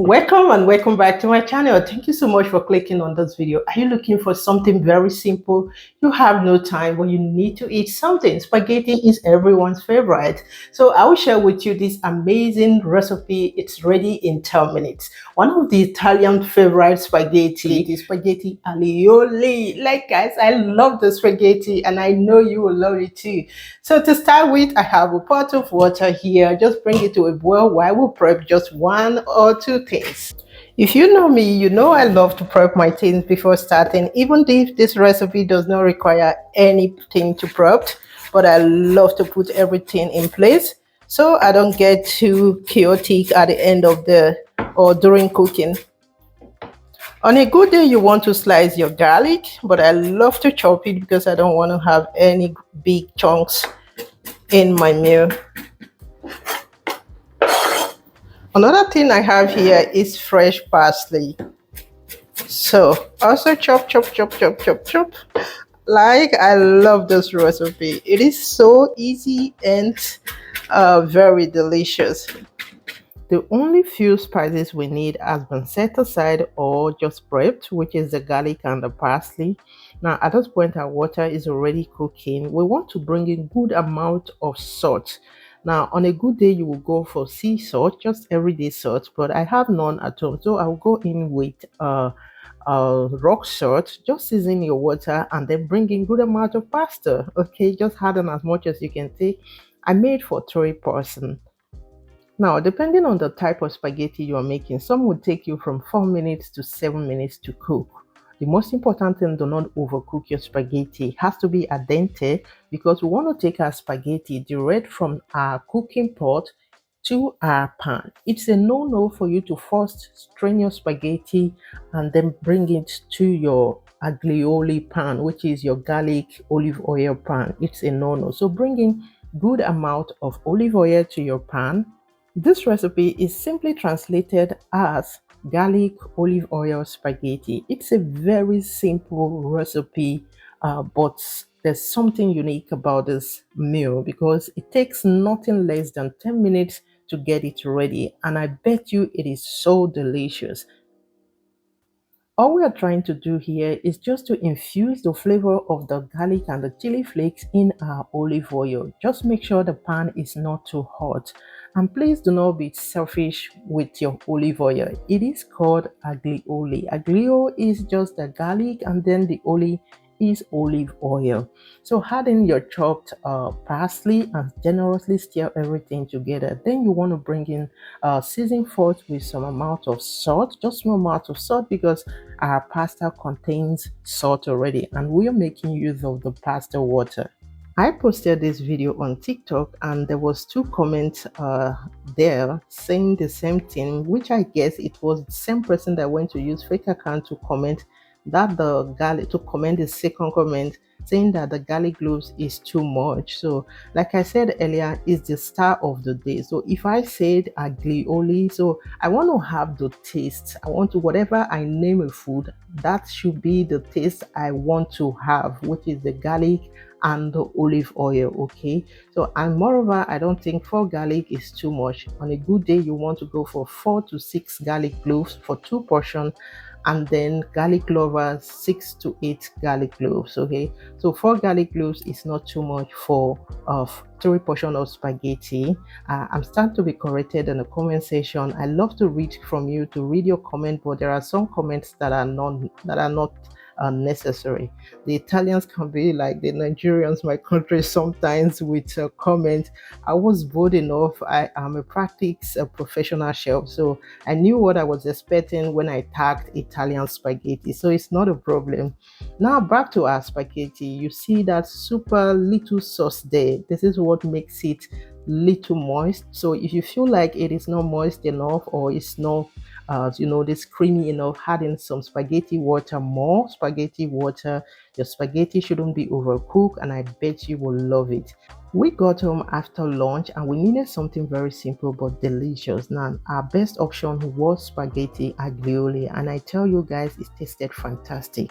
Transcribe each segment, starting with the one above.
Welcome and welcome back to my channel. Thank you so much for clicking on this video. Are you looking for something very simple? You have no time, but you need to eat something. Spaghetti is everyone's favorite. So I will share with you this amazing recipe. It's ready in 10 minutes. One of the Italian favorite spaghetti, the spaghetti alioli. Like guys, I love the spaghetti and I know you will love it too. So to start with, I have a pot of water here. Just bring it to a boil while we prep just one or two things. If you know me, you know I love to prep my things before starting, even if this recipe does not require anything to prep, but I love to put everything in place so I don't get too chaotic at the end of the or during cooking. On a good day, you want to slice your garlic, but I love to chop it because I don't want to have any big chunks in my meal. Another thing I have here is fresh parsley. So also chop, chop, chop, chop, chop, chop. Like I love this recipe. It is so easy and very delicious. The only few spices we need has been set aside or just prepped, which is the garlic and the parsley. Now at this point our water is already cooking. We want to bring in good amount of salt. Now on a good day you will go for sea salt, just everyday salt, but I have none at home, so I'll go in with rock salt. Just season your water and then bring in good amount of pasta. Okay, just add on as much as you can take. I made for 3 persons. Now, depending on the type of spaghetti you are making, some would take you from 4 minutes to 7 minutes to cook. The most important thing, do not overcook your spaghetti. It has to be al dente because we want to take our spaghetti direct from our cooking pot to our pan. It's a no-no for you to first strain your spaghetti and then bring it to your aglioli pan, which is your garlic olive oil pan. It's a no-no. So bring in good amount of olive oil to your pan. This recipe is simply translated as garlic olive oil spaghetti. It's a very simple recipe, but there's something unique about this meal because it takes nothing less than 10 minutes to get it ready, and I bet you it is so delicious. All we are trying to do here is just to infuse the flavor of the garlic and the chili flakes in our olive oil. Just make sure the pan is not too hot. And please do not be selfish with your olive oil. It is called aglioli. Aglio is just the garlic and then the oli is olive oil. So add in your chopped parsley and generously stir everything together. Then you want to bring in season forth with some amount of salt, just small amount of salt because our pasta contains salt already and we are making use of the pasta water. I posted this video on TikTok and there was 2 comments there saying the same thing, which I guess it was the same person that went to use fake account to comment that the garlic, to comment the second comment saying that the garlic cloves is too much. So like I said earlier, it's the star of the day. So if I said aglioli, so I want to have the taste. I want to, whatever I name a food, that should be the taste I want to have, which is the garlic and the olive oil. Okay, so and moreover, I don't think 4 garlic is too much. On a good day you want to go for 4 to 6 garlic cloves for 2 portions, and then garlic clovers 6 to 8 garlic cloves. Okay, so 4 garlic cloves is not too much for 3 portions of spaghetti. I'm starting to be corrected in the comment section. I love to read from you, to read your comment, but there are some comments that are not unnecessary. The Italians can be like the Nigerians, my country, sometimes with comments. I was bold enough. I am a professional chef, so I knew what I was expecting when I tagged Italian spaghetti, so it's not a problem. Now back to our spaghetti. You see that super little sauce there. This is what makes it little moist. So if you feel like it is not moist enough or it's not this creamy enough, add in some spaghetti water, more spaghetti water. Your spaghetti shouldn't be overcooked and I bet you will love it. We got home after lunch and we needed something very simple but delicious. Now our best option was spaghetti aglioli, and I tell you guys, it tasted fantastic.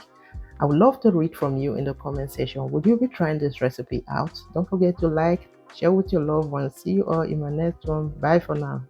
I would love to read from you in the comment section. Would you be trying this recipe out? Don't forget to like, share with your loved ones. See you all in my next one. Bye for now.